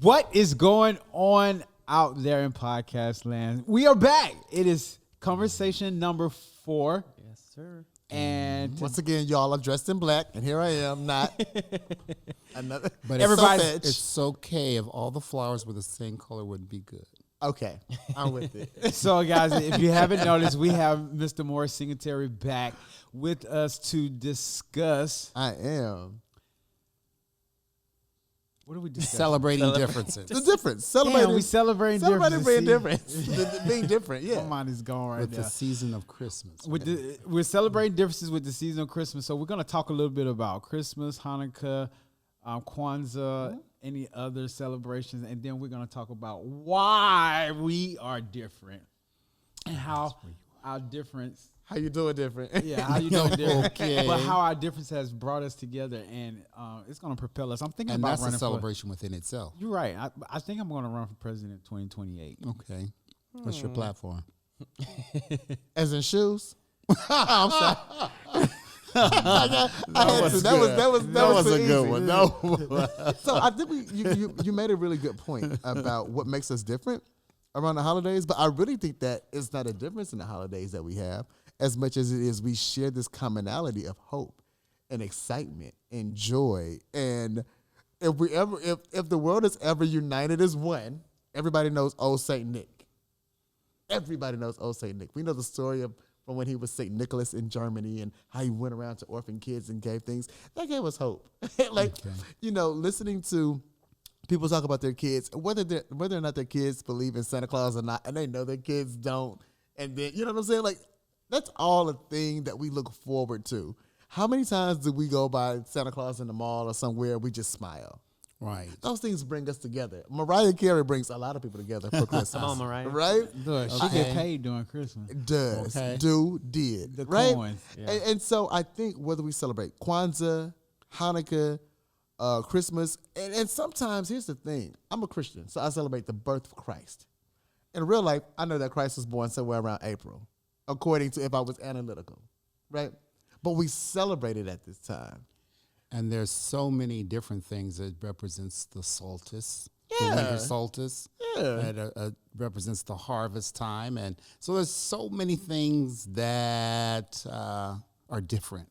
What is going on out there in podcast land? We are back. It is conversation number 4. Yes, sir. And once again, y'all are dressed in black, and here I am, not another. But everybody, it's okay if all the flowers were the same color wouldn't be good. Okay, I'm with it. So, guys, if you haven't noticed, we have Mr. Morris Singletary back with us to discuss. I am. What are we discussing? Celebrating differences. The difference. Celebrating. We celebrating being difference. different. Being different, yeah. My mind is gone right with now. the season of Christmas. We're celebrating differences with the season of Christmas. So we're going to talk a little bit about Christmas, Hanukkah, Kwanzaa, any other celebrations. And then we're going to talk about why we are different and how our difference. How you doing different? Yeah, how you doing different. Okay. But how our difference has brought us together, and it's going to propel us. I'm thinking And about that's running a celebration within itself. You're right. I think I'm going to run for president in 2028. Okay. What's your platform? As in shoes? I'm sorry. That was a too good easy. one. No. So I think you made a really good point about what makes us different around the holidays, but I really think that it's not a difference in the holidays that we have as much as it is we share this commonality of hope and excitement and joy. And if the world is ever united as one, everybody knows old Saint Nick. Everybody knows old Saint Nick. We know the story from when he was St. Nicholas in Germany and how he went around to orphan kids and gave things. That gave us hope. Listening to people talk about their kids, whether or not their kids believe in Santa Claus or not, and they know their kids don't. And then, you know what I'm saying? Like, that's all a thing that we look forward to. How many times do we go by Santa Claus in the mall or somewhere and we just smile? Right. Those things bring us together. Mariah Carey brings a lot of people together for Christmas. Come on, Mariah. Right? Look, she get paid during Christmas. Does. Okay. Did. The right? coins. Yeah. And so I think whether we celebrate Kwanzaa, Hanukkah, Christmas, and sometimes, here's the thing. I'm a Christian, so I celebrate the birth of Christ. In real life, I know that Christ was born somewhere around April, according to if I was analytical, right? But we celebrate it at this time. And there's so many different things that represents the solstice, the Yeah. winter solstice. Yeah. That represents the harvest time. And so there's so many things that are different.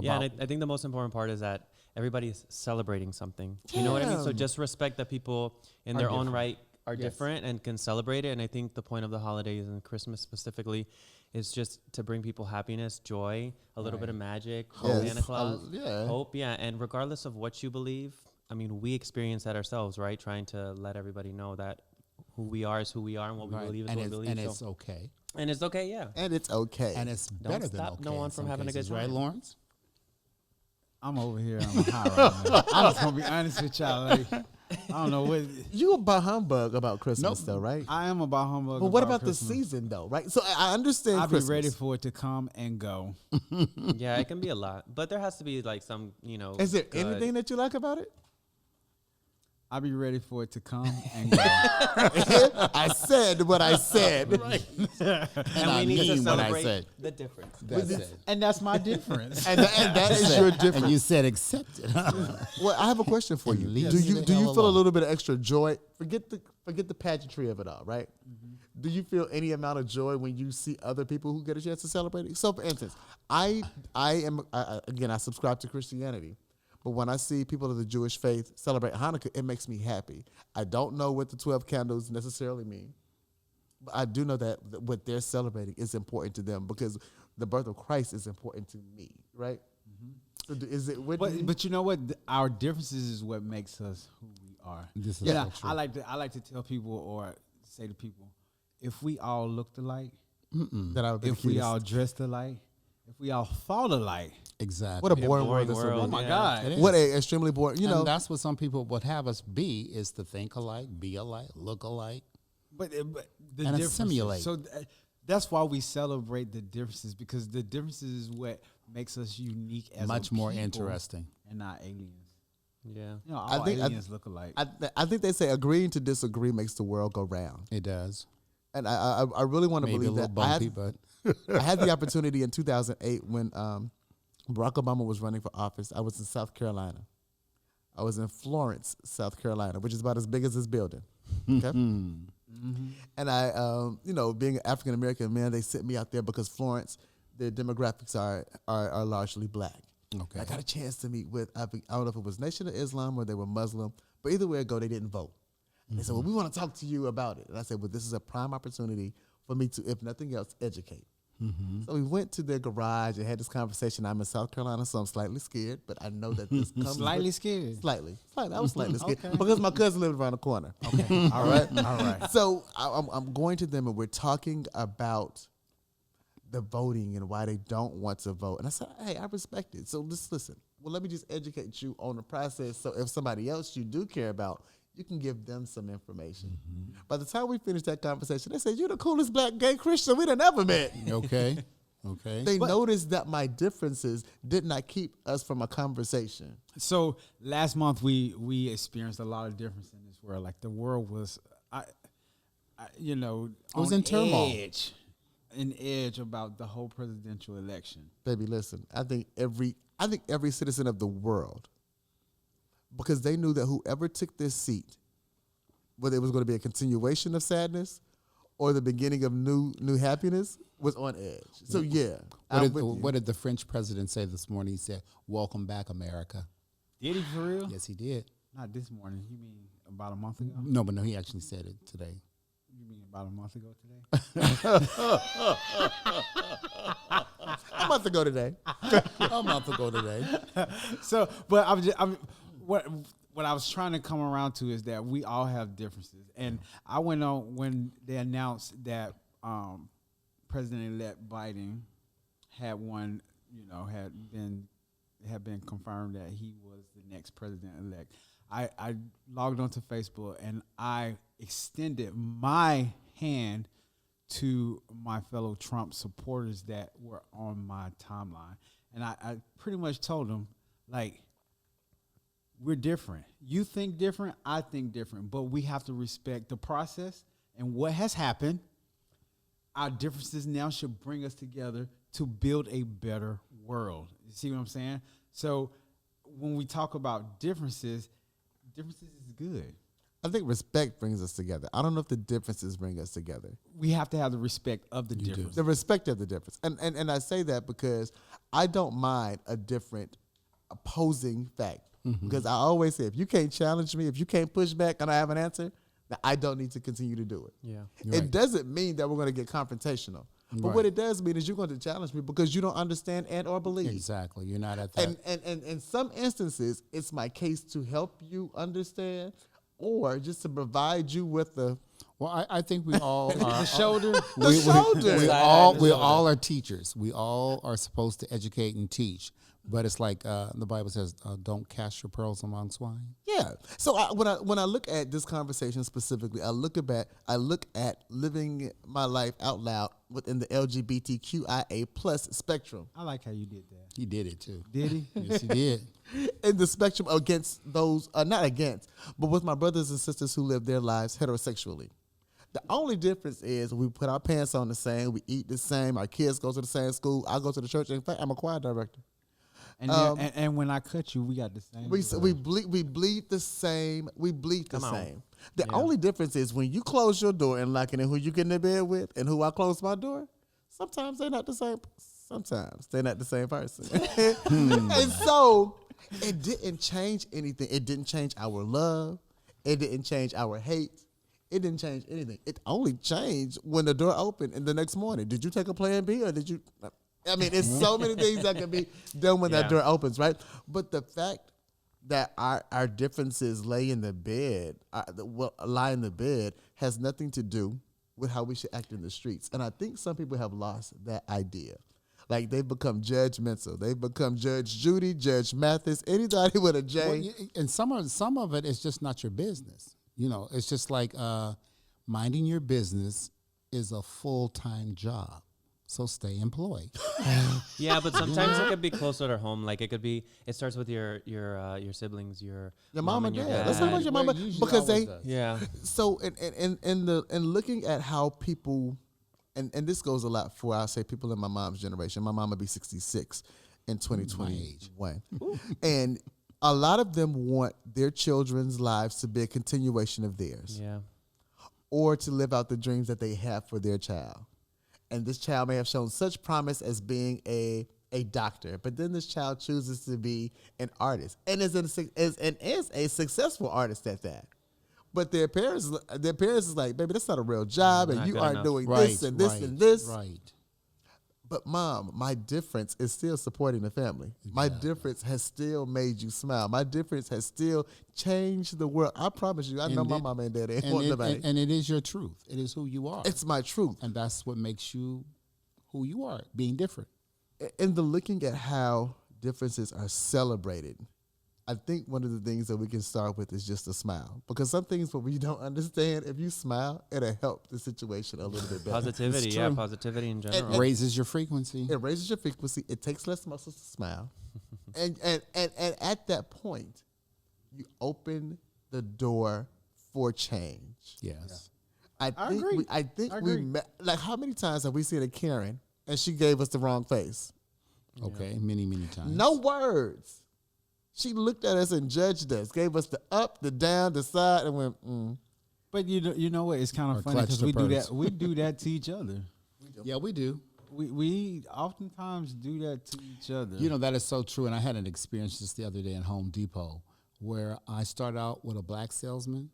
Yeah, about and I think the most important part is that everybody's celebrating something. You know what I mean? So Yeah. just respect that people in their own right are different and can celebrate it. And I think the point of the holidays and Christmas specifically is just to bring people happiness, joy, a little bit of magic, Yes. Santa Claus, Yeah. hope. Yeah, and regardless of what you believe, I mean, we experience that ourselves, right? Trying to let everybody know that who we are is who we are and what we Right. believe is and what we it's, believe. and so- it's okay. and it's okay, yeah. And it's okay. And it's Don't better than stop okay. no one in from some having a good cases, right, time. Lawrence? I'm over here on the high right now. I'm just gonna be honest with y'all. Like, I don't know what You a bah humbug about Christmas, Nope. though, right? I am about humbug. But what about about Christmas. the season, though, right? So I understand I'll be Christmas. ready for it to come and go. Yeah, it can be a lot, but there has to be like some, Is there good- anything that you like about it? I'll be ready for it to come and go. I said what I said. and I we need to mean what I celebrate said. the difference. That's it. And that's my difference. And that is your difference. And you said accepted. Well, I have a question for you. Leave Do me you the do you hell feel a alone. little bit of extra joy? Forget the pageantry of it all, right? Do you feel any amount of joy when you see other people who get a chance to celebrate it? So, for instance, I subscribe to Christianity, but when I see people of the Jewish faith celebrate Hanukkah, it makes me happy. I don't know what the 12 candles necessarily mean, but I do know that what they're celebrating is important to them because the birth of Christ is important to me, right? So is it? But you know what? Our differences is what makes us who we are. This is Yeah, so true. I like to tell people or say to people, if we all looked alike, that I would be if the we cutest. all dressed alike, if we all thought alike, Exactly. What a boring, boring world this would world. oh be. my Yeah. God. It is. What a extremely boring. You and know, that's what some people would have us be is to think alike, be alike, look alike. But the And differences. assimilate. So that's why we celebrate the differences because the differences is what makes us unique as Much a more people interesting. and not aliens. Yeah. You know, all aliens look alike. I think they say agreeing to disagree makes the world go round, It does. and I really want to Maybe a believe little that. bumpy, but I had the opportunity in 2008 when Barack Obama was running for office. I was in South Carolina. I was in Florence, South Carolina, which is about as big as this building. Okay. And I, being an African American man, they sent me out there because Florence, their demographics are largely black. Okay. I got a chance to meet with, I don't know if it was Nation of Islam or they were Muslim, but either way I go, they didn't vote. And they said, well, we want to talk to you about it. And I said, well, this is a prime opportunity for me to, if nothing else, educate. So we went to their garage and had this conversation. I'm in South Carolina, so I'm slightly scared, but I know that this comes Slightly scared. Slightly. I was slightly scared because my cousin lived around the corner. Okay. All right. So I'm going to them and we're talking about the voting and why they don't want to vote. And I said, hey, I respect it. So just listen. Well, let me just educate you on the process. So if somebody else you do care about, you can give them some information. By the time we finished that conversation, they said, you're the coolest black gay Christian we'd have ever met. Okay. They noticed that my differences did not keep us from a conversation. So last month we experienced a lot of difference in this world. Like the world was, it was in turmoil. An edge about the whole presidential election. Baby, listen. I think every citizen of the world, because they knew that whoever took this seat, whether it was going to be a continuation of sadness or the beginning of new happiness, was on edge. So yeah. What did the French president say this morning? He said, "Welcome back, America." Did he for real? Yes, he did. Not this morning. You mean about a month ago? No, he actually said it today. You mean about a month ago today? A month ago today. A month ago today. So, but what I was trying to come around to is that we all have differences. And I went on when they announced that President-elect Biden had won, had been confirmed that he was the next president-elect. I logged onto Facebook and I extended my hand to my fellow Trump supporters that were on my timeline. And I pretty much told them, like, we're different. You think different, I think different, but we have to respect the process and what has happened. Our differences now should bring us together to build a better world. You see what I'm saying? So when we talk about differences is good. I think respect brings us together. I don't know if the differences bring us together. We have to have the respect of the difference. The respect of the difference. And I say that because I don't mind a different opposing fact. Because I always say, if you can't challenge me, if you can't push back and I have an answer, then I don't need to continue to do it. Yeah. It doesn't mean that we're going to get confrontational. But what it does mean is you're going to challenge me because you don't understand and or believe. Exactly. You're not at that. And in some instances, it's my case to help you understand or just to provide you with the... Well, I think we all are... The shoulder. We all are teachers. We all are supposed to educate and teach. But it's like the Bible says, don't cast your pearls among swine. Yeah. So when I look at this conversation specifically, I look at living my life out loud within the LGBTQIA plus spectrum. I like how you did that. He did it too. Did he? Yes, he did. In the spectrum against those, not against, but with my brothers and sisters who live their lives heterosexually. The only difference is we put our pants on the same, we eat the same, our kids go to the same school, I go to the church. In fact, I'm a choir director. And and when I cut you, we got the same. We bleed the same. We bleed the same. The only difference is when you close your door and lock it in who you get in the bed with and who I close my door. Sometimes they're not the same. Sometimes they're not the same person. And so it didn't change anything. It didn't change our love. It didn't change our hate. It didn't change anything. It only changed when the door opened and the next morning. Did you take a plan B or did you? I mean, it's so many things that can be done when that door opens, right? But the fact that our differences lie in the bed has nothing to do with how we should act in the streets. And I think some people have lost that idea. Like they've become judgmental. They've become Judge Judy, Judge Mathis, anybody with a J. Well, and some of it is just not your business. It's just like minding your business is a full-time job. So stay employed. Yeah, but sometimes it could be closer to home. Like it starts with your siblings, your mom and your dad. Let's talk about your mama because they. Yeah. So in looking at how people, and this goes a lot for, I'll say, people in my mom's generation. My mom would be 66 in 2021, and a lot of them want their children's lives to be a continuation of theirs. Yeah. Or to live out the dreams that they have for their child. And this child may have shown such promise as being a doctor, but then this child chooses to be an artist and is a successful artist at that. But their parents is like, baby, that's not a real job, and Not you good aren't enough. doing Right, this and this right, and this. Right. But mom, my difference is still supporting the family. My Exactly. difference has still made you smile. My difference has still changed the world. I promise you, I know my mom and dad ain't want nobody. And it is your truth. It is who you are. It's my truth. And that's what makes you who you are, being different. In the looking at how differences are celebrated, I think one of the things that we can start with is just a smile. Because some things when we don't understand, if you smile, it'll help the situation a little bit better. Positivity, It's yeah, true. positivity in general. It raises your frequency. It raises your frequency. It takes less muscles to smile. and at that point, you open the door for change. Yes. I agree. think I we agree. met, like, how many times have we seen a Karen and she gave us the wrong face? Okay. Many, many times. No words. She looked at us and judged us, gave us the up, the down, the side, and went, But you know what? It's kind Or of funny because clutch the we do purse. that. We do that to each other. Yeah, we do. We oftentimes do that to each other. You know, that is so true. And I had an experience just the other day in Home Depot where I started out with a black salesman.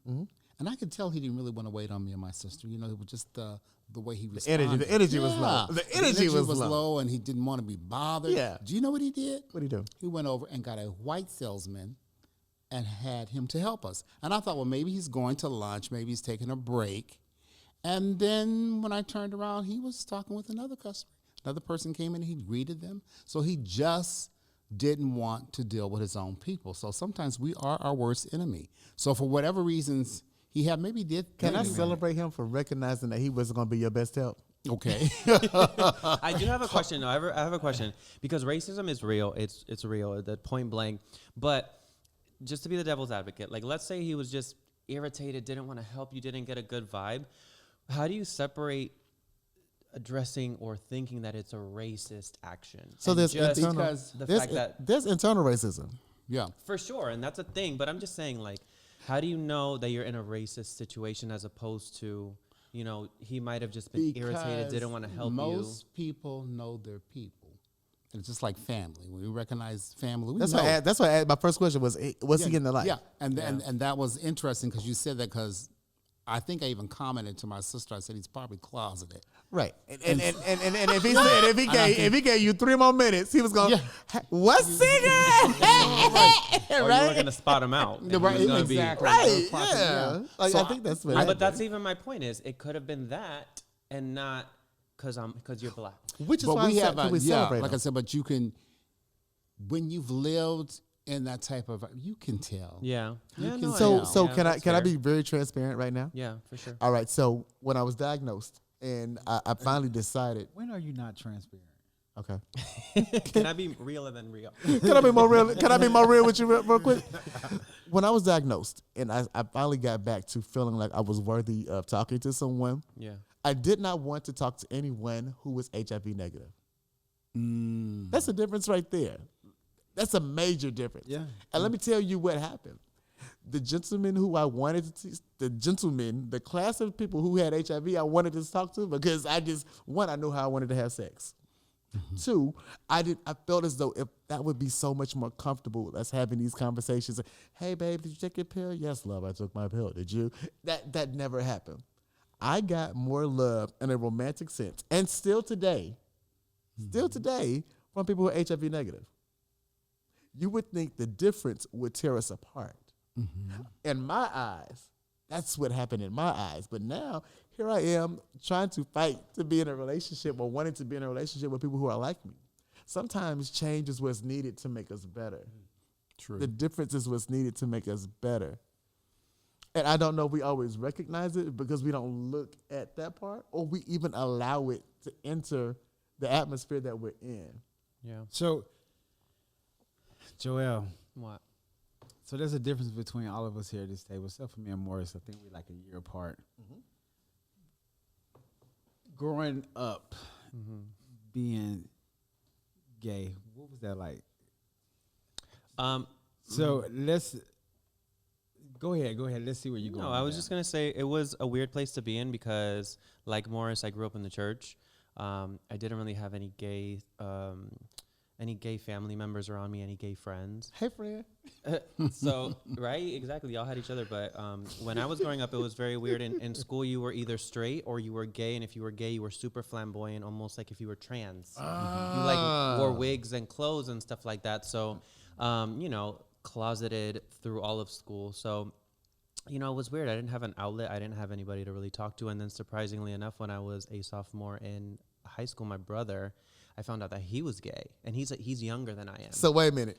And I could tell he didn't really want to wait on me and my sister. You know, it was just the way he responded. the energy was low. The energy was low. And he didn't want to be bothered. Yeah. Do you know what he did? What'd he do? He went over and got a white salesman and had him to help us. And I thought, well, maybe he's going to lunch. Maybe he's taking a break. And then when I turned around, he was talking with another customer. Another person came in and he greeted them. So he just didn't want to deal with his own people. So sometimes we are our worst enemy. So for whatever reasons he had, maybe did. Can I maybe- celebrate him for recognizing that he wasn't going to be your best help? Okay. I do have a question. No, I have a question because racism is real. It's real at point blank. But just to be the devil's advocate, like let's say he was just irritated, didn't want to help you, didn't get a good vibe. How do you separate addressing or thinking that it's a racist action? So And there's just internal, because the there's, fact that there's internal racism. Yeah. for sure, and that's a thing. But I'm just saying, like, how do you know that you're in a racist situation as opposed to, you know, he might have just been irritated, didn't want to help most people know their people. And it's just like family. When we recognize family, we That's know. why my first question was he in the life? Yeah, and that was interesting because you said that because I think I even commented to my sister. I said he's probably closeted. Right. And if he said if he gave you 3 more minutes, he was going, what's singing? or you were going to spot him out. and he was gonna be- Exactly. Right, Yeah. yeah. Like, So I think that's what But happened. that's even my point is it could have been that and not because you're black. Which is But why we I have said, can we yeah, celebrate like I him? said, but you can, when you've lived in that type of, you can tell. Yeah. You Yeah, can no, I So know. so Yeah, can I that's can I fair. be very transparent right now? Yeah, for sure. All right. So when I was diagnosed and I finally decided, when are you not transparent? okay, Can I be realer than real? can I be more real? Can I be more real with you real quick? When I was diagnosed and I finally got back to feeling like I was worthy of talking to someone, Yeah. I did not want to talk to anyone who was HIV negative. That's a difference right there. That's a major difference. Yeah. And let me tell you what happened. The gentleman who I wanted to the class of people who had HIV, I wanted to talk to because I knew how I wanted to have sex. 2, I felt as though if that would be so much more comfortable as having these conversations. Hey, babe, did you take your pill? Yes, love, I took my pill. Did you? That never happened. I got more love in a romantic sense, and still today, from people who are HIV negative. You would think the difference would tear us apart. In my eyes, that's what happened in my eyes. But now, here I am trying to fight to be in a relationship or wanting to be in a relationship with people who are like me. Sometimes change is what's needed to make us better. True. The difference is what's needed to make us better. And I don't know if we always recognize it because we don't look at that part or we even allow it to enter the atmosphere that we're in. Yeah. So, Joel, What? so there's a difference between all of us here at this table, except for me and Morris. I think we're like a year apart. Growing up, being gay, what was that like? So let's go ahead. Let's see where you're going. No, I was just gonna say it was a weird place to be in because, like Morris, I grew up in the church. I didn't really have any gay family members around me, any gay friends. Hey, friend. So, right, exactly. Y'all had each other, but when I was growing up, it was very weird. In school, you were either straight or you were gay, and if you were gay, you were super flamboyant, almost like if you were trans. You like wore wigs and clothes and stuff like that. So, closeted through all of school. So, it was weird. I didn't have an outlet. I didn't have anybody to really talk to. And then, surprisingly enough, when I was a sophomore in high school, my brother, I found out that he was gay, and he's younger than I am. So wait a minute.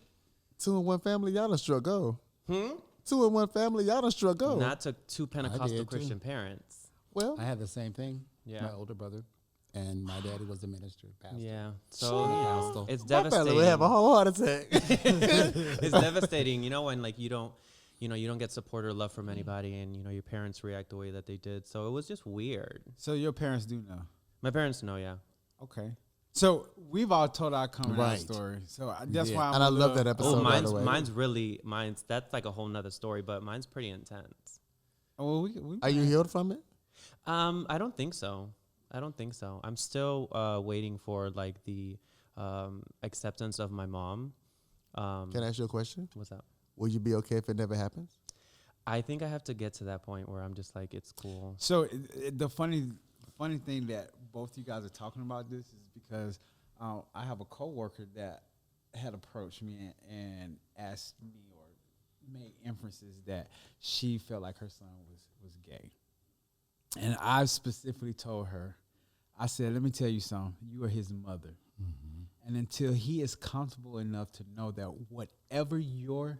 2 in 1 family, y'all done struck go. 2 in 1 family, y'all done struck go. Not to two Pentecostal did, too. Christian parents. Well, I had the same thing. Yeah. My older brother, and my daddy was the minister, pastor. Yeah. So Pastor. it's my devastating. family would have a whole heart attack. It's devastating, when like you don't get support or love from anybody, and your parents react the way that they did. So it was just weird. So your parents do know. My parents know, yeah. Okay. So we've all told our coming out Right. story. So that's why I'm And I a love little- that episode. Oh, by the way. mine's that's like a whole nother story, but mine's pretty intense. Well, we Are you healed from it? I don't think so. I'm still waiting for like the acceptance of my mom. Can I ask you a question? What's that? Will you be okay if it never happens? I think I have to get to that point where I'm just like, it's cool. So the funny thing that both you guys are talking about this is because I have a coworker that had approached me and asked me or made inferences that she felt like her son was gay. And I specifically told her, I said, let me tell you something. You are his mother. Mm-hmm. And until he is comfortable enough to know that whatever your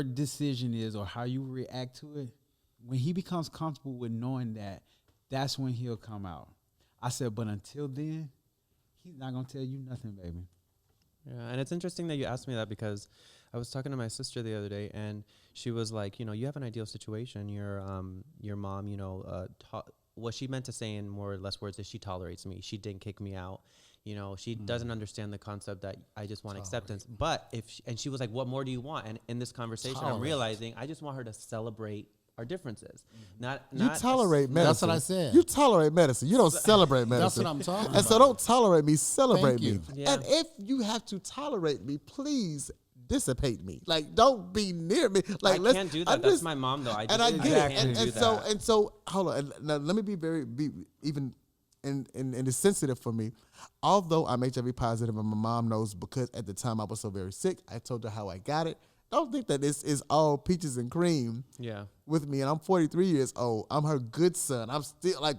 decision is or how you react to it, when he becomes comfortable with knowing that, that's when he'll come out. I said, but until then, he's not going to tell you nothing, baby. Yeah, and it's interesting that you asked me that because I was talking to my sister the other day, and she was like, you have an ideal situation. Your mom, what she meant to say in more or less words is she tolerates me. She didn't kick me out. She doesn't understand the concept that I just want acceptance. But and she was like, what more do you want? And in this conversation, I'm realizing I just want her to celebrate our differences. You tolerate medicine. That's what I said. You tolerate medicine. You don't celebrate medicine. That's what I'm talking about. And so don't tolerate me, celebrate Thank me. you. Yeah. And if you have to tolerate me, please dissipate me. Like, don't be near me. Like, I can't do that. That's my mom, though. I get can't it. do that. And so, hold on. Now, let me be even and it's sensitive for me. Although I'm HIV positive and my mom knows because at the time I was so very sick, I told her how I got it. Don't think that this is all peaches and cream with me. And I'm 43 years old. I'm her good son. I'm still like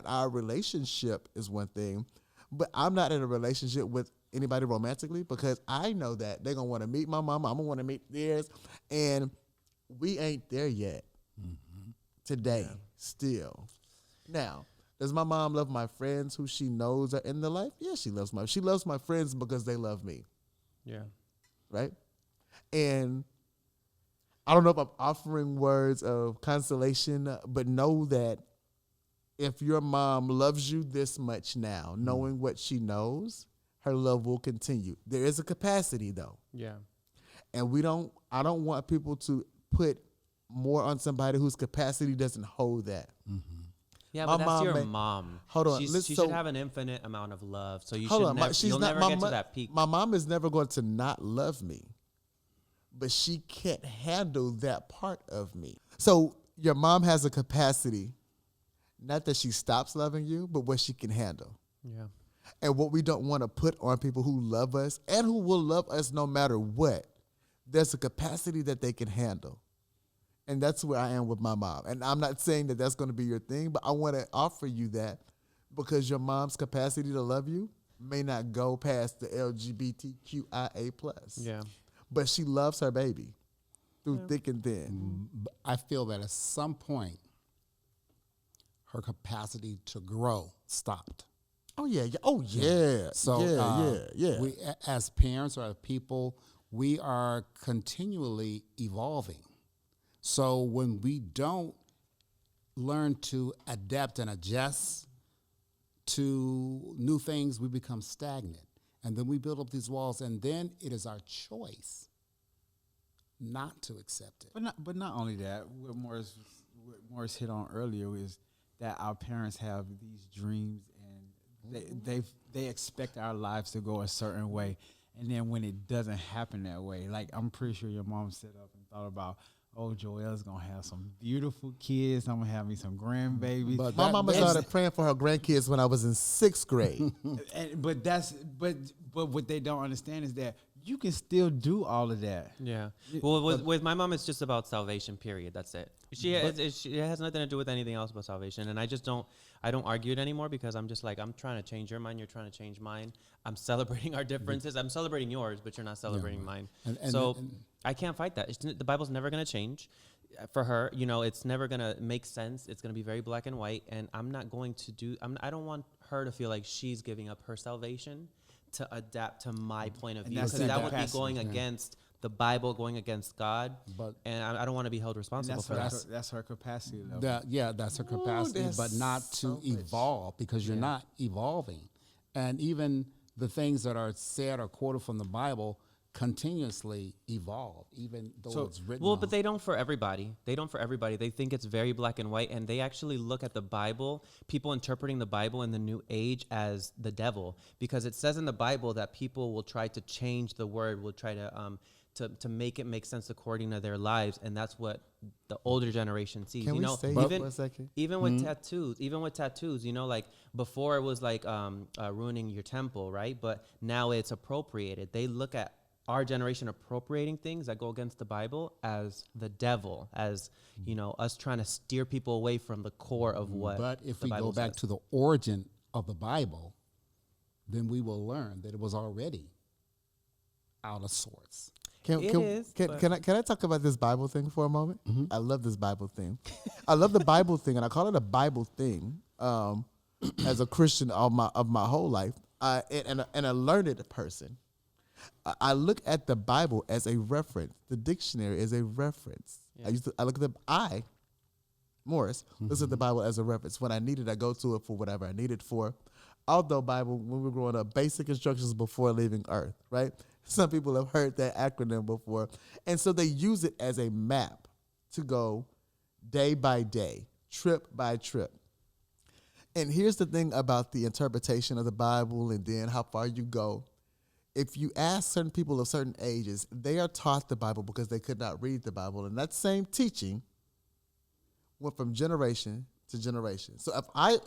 our relationship is one thing, but I'm not in a relationship with anybody romantically because I know that they're going to want to meet my mama. I'm going to want to meet theirs. And we ain't there yet today still. Now, does my mom love my friends who she knows are in the life? Yeah, she loves my friends because they love me. Yeah. Right? And I don't know if I'm offering words of consolation, but know that if your mom loves you this much now, knowing what she knows, her love will continue. There is a capacity though. Yeah. And I don't want people to put more on somebody whose capacity doesn't hold that. Mm-hmm. Yeah, My but that's mom your may- mom. Hold on, She should have an infinite amount of love. So you Hold should on, never, she's you'll not never my get mo- to that peak. My mom is never going to not love me, but she can't handle that part of me. So your mom has a capacity, not that she stops loving you, but what she can handle. Yeah. And what we don't want to put on people who love us and who will love us no matter what, there's a capacity that they can handle. And that's where I am with my mom. And I'm not saying that that's going to be your thing, but I want to offer you that because your mom's capacity to love you may not go past the LGBTQIA+. Yeah. But she loves her baby through thick and thin. I feel that at some point, her capacity to grow stopped. Oh, yeah. Oh, yeah. So, yeah. we, as parents or as people, we are continually evolving. So when we don't learn to adapt and adjust to new things, we become stagnant. And then we build up these walls, and then it is our choice not to accept it. But not only that, what Morris hit on earlier is that our parents have these dreams and they expect our lives to go a certain way, and then when it doesn't happen that way, like I'm pretty sure your mom set up and thought about, oh, Joelle's gonna have some beautiful kids. I'm gonna have me some grandbabies. But My mama started praying for her grandkids when I was in 6th grade. But what they don't understand is that you can still do all of that. Yeah. Well, with my mom, it's just about salvation. Period. That's it. It has nothing to do with anything else but salvation. And I don't argue it anymore because I'm just like, I'm trying to change your mind. You're trying to change mine. I'm celebrating our differences. I'm celebrating yours, but you're not celebrating mine. And I can't fight that. The Bible's never going to change. For her, it's never going to make sense. It's going to be very black and white. And I'm not going to I don't want her to feel like she's giving up her salvation to adapt to my point of view. Because that would be going against the Bible, going against God. And I don't want to be held responsible for that. That's her capacity, though. That's her capacity, but not to evolve, because you're not evolving. And even the things that are said or quoted from the Bible continuously evolve, even though it's written. Well, but they don't for everybody. They think it's very black and white, and they actually look at the Bible, people interpreting the Bible in the New Age as the devil, because it says in the Bible that people will try to change the word, will try to make it make sense according to their lives, and that's what the older generation sees. Can we stay here for a second? Even with tattoos, like before it was like ruining your temple, right? But now it's appropriated. They look at our generation appropriating things that go against the Bible as the devil, as us trying to steer people away from the core of what. But if we Bible go back says. to the origin of the Bible, then we will learn that it was already out of sorts. Can I talk about this Bible thing for a moment? Mm-hmm. I love this Bible thing. I love the Bible thing, and I call it a Bible thing. As a Christian of my whole life, and a learned person, I look at the Bible as a reference. The dictionary is a reference. Yeah. I look at Morris, looks at the Bible as a reference. When I need it, I go to it for whatever I need it for. Although Bible, when we were growing up, basic instructions before leaving Earth, right? Some people have heard that acronym before. And so they use it as a map to go day by day, trip by trip. And here's the thing about the interpretation of the Bible and then how far you go. If you ask certain people of certain ages, they are taught the Bible because they could not read the Bible. And that same teaching went from generation to generation. So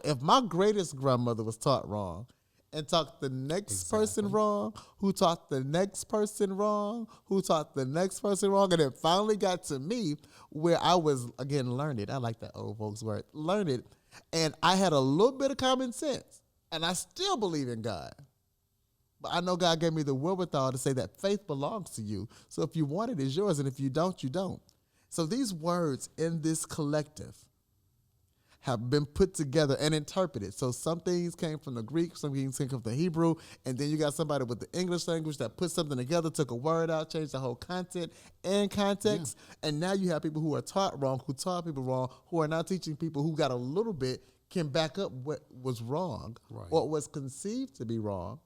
if my greatest grandmother was taught wrong and taught the next person wrong, who taught the next person wrong, who taught the next person wrong, and it finally got to me where I was, again, learned. I like that old folks word, learned. And I had a little bit of common sense. And I still believe in God. But I know God gave me the wherewithal to say that faith belongs to you. So if you want it, it's yours. And if you don't, you don't. So these words in this collective have been put together and interpreted. So some things came from the Greek, some things came from the Hebrew, and then you got somebody with the English language that put something together, took a word out, changed the whole content and context. Yeah. And now you have people who are taught wrong, who taught people wrong, who are now teaching people who got a little bit, can back up what was wrong, or was conceived to be wrong.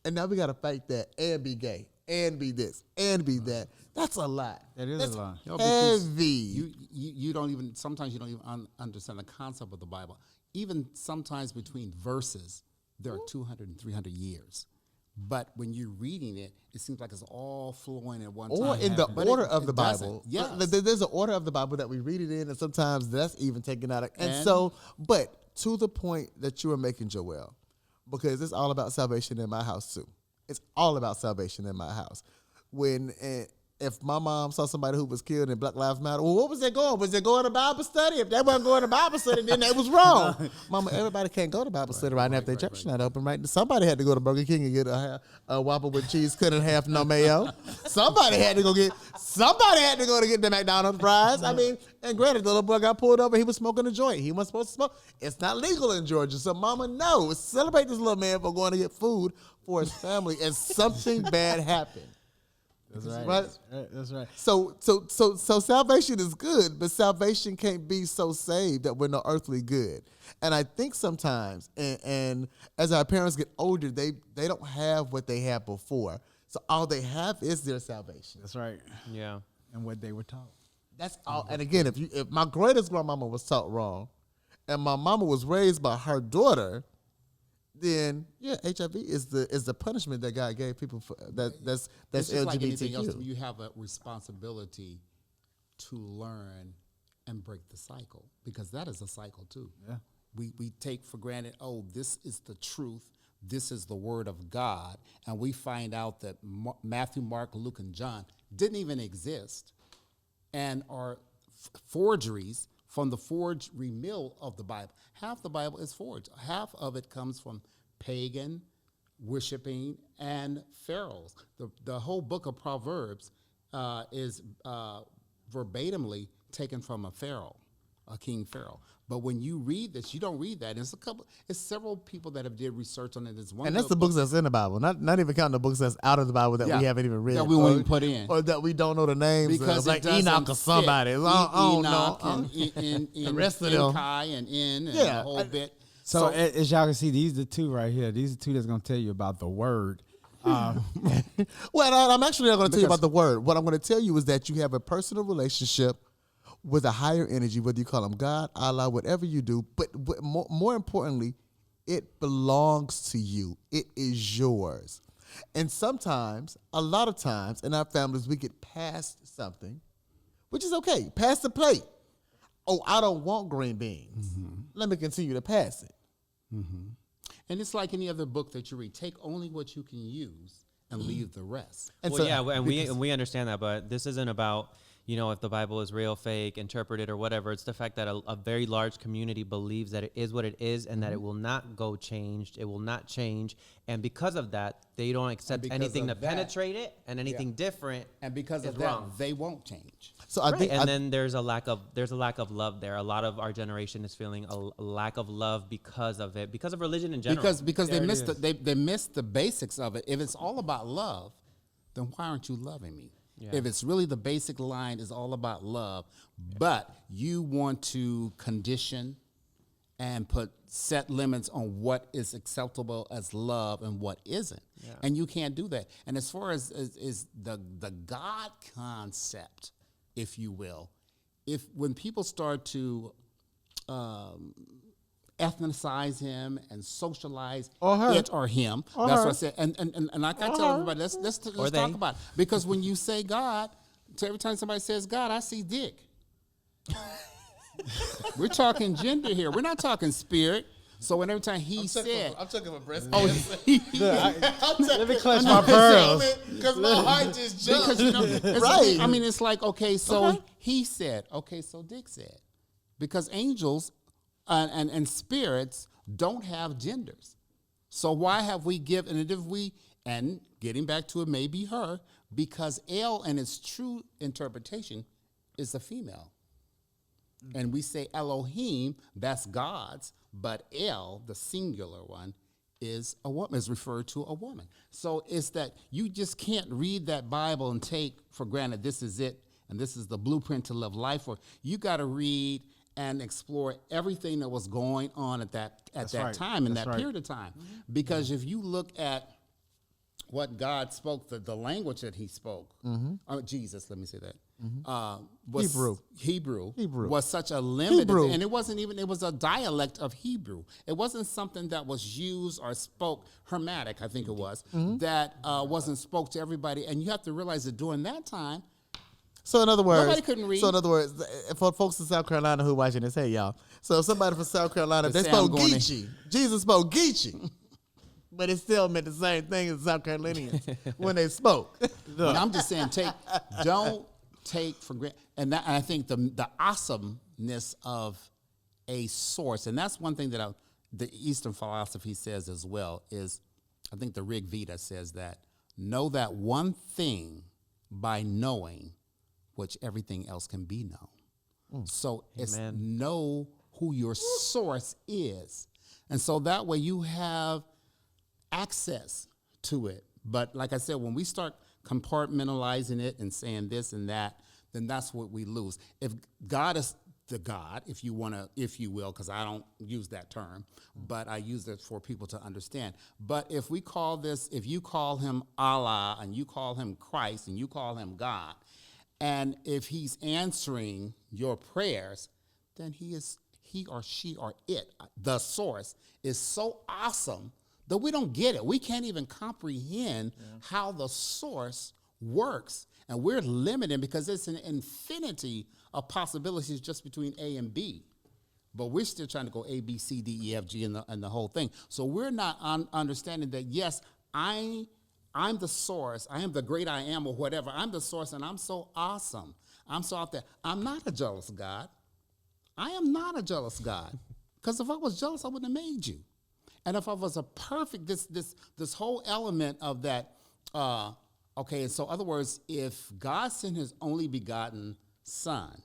And now we got to fight that and be gay and be this and be that. That's a lot. That is a lot. Heavy. You don't even, sometimes you don't even understand the concept of the Bible. Even sometimes between verses, there are 200 and 300 years. But when you're reading it, it seems like it's all flowing at one time. Or in the order of the Bible. Yes. There's an order of the Bible that we read it in, and sometimes that's even taken out of. And so, but to the point that you were making, Joel, because it's all about salvation in my house too. It's all about salvation in my house. If my mom saw somebody who was killed in Black Lives Matter, well, what was they going? Was they going to Bible study? If they weren't going to Bible study, then they was wrong. Mama, everybody can't go to Bible study right now if their church not open, right? Somebody had to go to Burger King and get a Whopper with cheese, cut in half, no mayo. Somebody had to go to get the McDonald's fries. I mean, and granted, the little boy got pulled over. He was smoking a joint. He wasn't supposed to smoke. It's not legal in Georgia. So mama, no. Celebrate this little man for going to get food for his family, and something bad happened. That's right. Right? That's right. So salvation is good, but salvation can't be so saved that we're no earthly good. And I think sometimes, and as our parents get older, they don't have what they had before. So all they have is their salvation. That's right. Yeah. and what they were taught. That's all. And again, if my greatest grandmama was taught wrong, and my mama was raised by her daughter, then yeah, HIV is the punishment that God gave people for that's It's just like anything else, LGBTQ. you have a responsibility to learn and break the cycle, because that is a cycle too. Yeah. We take for granted, oh, this is the truth, this is the word of God, and we find out that Matthew, Mark, Luke, and John didn't even exist and are forgeries from the forgery mill of the Bible. Half the Bible is forged. Half of it comes from pagan worshiping and pharaohs. The whole book of Proverbs is verbatimly taken from a pharaoh, a king pharaoh. But when you read this, you don't read that. And it's several people that have did research on it. It's one And that's the books that's in the Bible, not even counting the books that's out of the Bible that we haven't even read, that we won't even put in, or that we don't know the names because of, like it doesn't Enoch or somebody. fit. I don't Enoch know. and The rest of them. Enkai and In and Yeah, the whole bit. So as y'all can see, these are the two right here. These are two that's going to tell you about the word. Well, I'm actually not going to tell you about the word. What I'm going to tell you is that you have a personal relationship with a higher energy, whether you call him God, Allah, whatever you do. But more importantly, it belongs to you. It is yours. And sometimes, a lot of times in our families, we get past something, which is okay. Pass the plate. Oh, I don't want green beans. Mm-hmm. Let me continue to pass it. Mm-hmm. And it's like any other book that you read. Take only what you can use and leave the rest. And well, so, yeah, and we understand that, but this isn't about, if the Bible is real, fake, interpreted, or whatever. It's the fact that a very large community believes that it is what it is and that it will not go changed. It will not change. And because of that, they don't accept anything to penetrate it, and anything different. And because of wrong. that, they won't change. So I think, and then there's a lack of love there. A lot of our generation is feeling a lack of love because of it, because of religion in general. Because they missed the basics of it. If it's all about love, then why aren't you loving me? Yeah. If it's really the basic line is all about love, but you want to condition and set limits on what is acceptable as love and what isn't, and you can't do that. And as far as the God concept, if you will, when people start to ethnicize him and socialize it or him. That's what I said. And I can tell everybody, let's talk about it. Because when you say God, so every time somebody says God, I see dick. We're talking gender here. We're not talking spirit. So when every time I'm talking about breast cancer. Let me clutch my pearls. Because my heart just jumped. Right. I mean, it's like, okay, so he said, okay, so Dick said. Because angels and spirits don't have genders. So why have we given, and getting back to it, maybe her, because El in its true interpretation is a female. And we say Elohim, that's God's, but El, the singular one, is a woman, is referred to a woman. So it's that you just can't read that Bible and take for granted this is it, and this is the blueprint to live life for. You got to read and explore everything that was going on at that time, in that period of time. Mm-hmm. Because if you look at what God spoke, the language that he spoke, Jesus, let me say that, was Hebrew was such a limited, and it wasn't even, it was a dialect of Hebrew. It wasn't something that was used or spoke, Hermetic, I think it was, that wasn't spoke to everybody. And you have to realize that during that time, so in other words, nobody couldn't read. So in other words, for folks in South Carolina who watching this, hey y'all. So somebody from South Carolina, they spoke Geechee. Jesus spoke Geechee, but it still meant the same thing as South Carolinians when they spoke. But I'm just saying, don't take for granted, and I think the awesomeness of a source, and that's one thing that the Eastern philosophy says as well, is I think the Rig Veda says that, know that one thing by knowing which everything else can be known. So it's know who your source is. And so that way you have access to it. But like I said, when we start compartmentalizing it and saying this and that, then that's what we lose. If God is the God, if you will, because I don't use that term, but I use it for people to understand. But if you call him Allah and you call him Christ and you call him God, And if he's answering your prayers, then he or she or it, the source, is so awesome that we don't get it. We can't even comprehend how the source works. And we're limited because it's an infinity of possibilities just between A and B. But we're still trying to go A, B, C, D, E, F, G, and the whole thing. So we're not understanding that, yes, I'm the source. I am the great I am or whatever. I'm the source, and I'm so awesome. I'm so out there. I'm not a jealous God. I am not a jealous God. Because if I was jealous, I wouldn't have made you. And if I was a perfect, this whole element of that, okay, so in other words, if God sent his only begotten son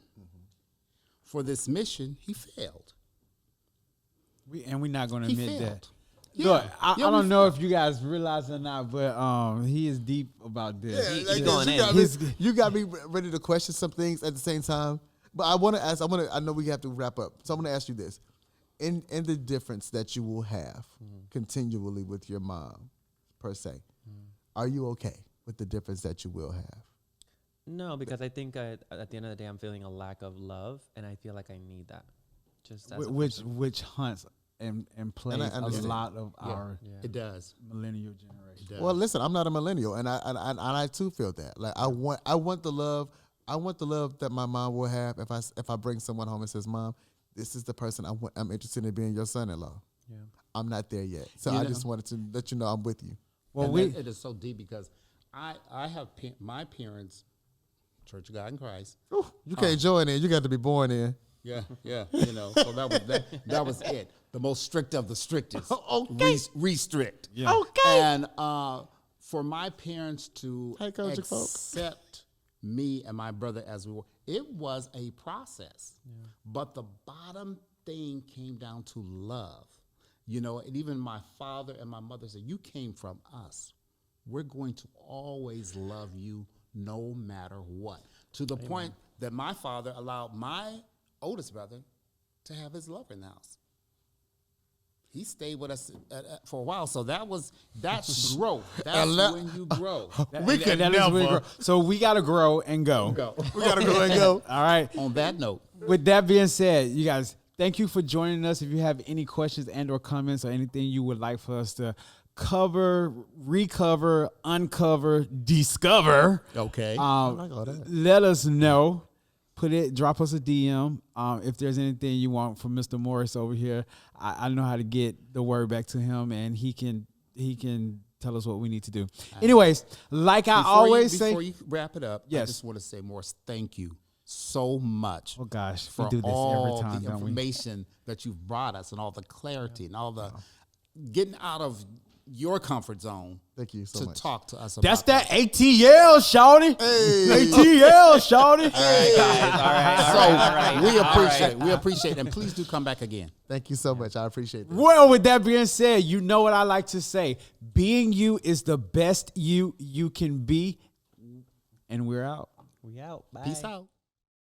for this mission, he failed. We're not going to He admit failed. that. Yeah. Look, I Yeah, don't we know failed. if you guys realize or not, but he is deep about this. He going in. You got me ready to question some things at the same time. But I want to ask. I know we have to wrap up, so I'm going to ask you this: in the difference that you will have continually with your mom, per se, are you okay with the difference that you will have? No, because I think at the end of the day, I'm feeling a lack of love, and I feel like I need that. Just as a person. Which hunts and plays a understand. lot of our It does. millennial generation. It does. Well, listen, I'm not a millennial, and I too feel that. Like I want the love. I want the love that my mom will have if I bring someone home and says, "Mom, this is the person I'm interested in being your son-in-law." Yeah. I'm not there yet, so You I know. just wanted to let you know I'm with you. Well, And it is so deep because I have my parents, Church of God in Christ. Ooh, you can't join in. You got to be born in. Yeah. So that was it. The most strict of the strictest. Okay. Restrict. Yeah. Okay. And for my parents to Hey, Coach Folk. accept me and my brother as we were, it was a process. But the bottom thing came down to love. And even my father and my mother said, "You came from us. We're going to always love you no matter what." To the point that my father allowed my oldest brother to have his lover in the house. He stayed with us for a while, so that's growth. That's when you grow. We could that is never. really grow. So we got to grow and go. We gotta go and go. All right. On that note, With that being said, you guys, thank you for joining us. If you have any questions and or comments or anything you would like for us to cover, recover, uncover, discover, okay. like all that. let us know. Drop us a DM. If there's anything you want from Mr. Morris over here, I know how to get the word back to him, and he can tell us what we need to do. Anyways, like I always say, before you wrap it up, Yes. I just want to say, Morris, thank you so much oh gosh, for we do this all every time, the don't we? information that you've brought us and all the clarity and all the getting out of your comfort zone Thank you so to much. talk to us about That's that ATL, shawty. Hey. ATL, shawty. We appreciate it. And please do come back again. Thank you so much. I appreciate that. Well, with that being said, you know what I like to say. Being you is the best you can be. And we're out. We out. Bye. Peace out.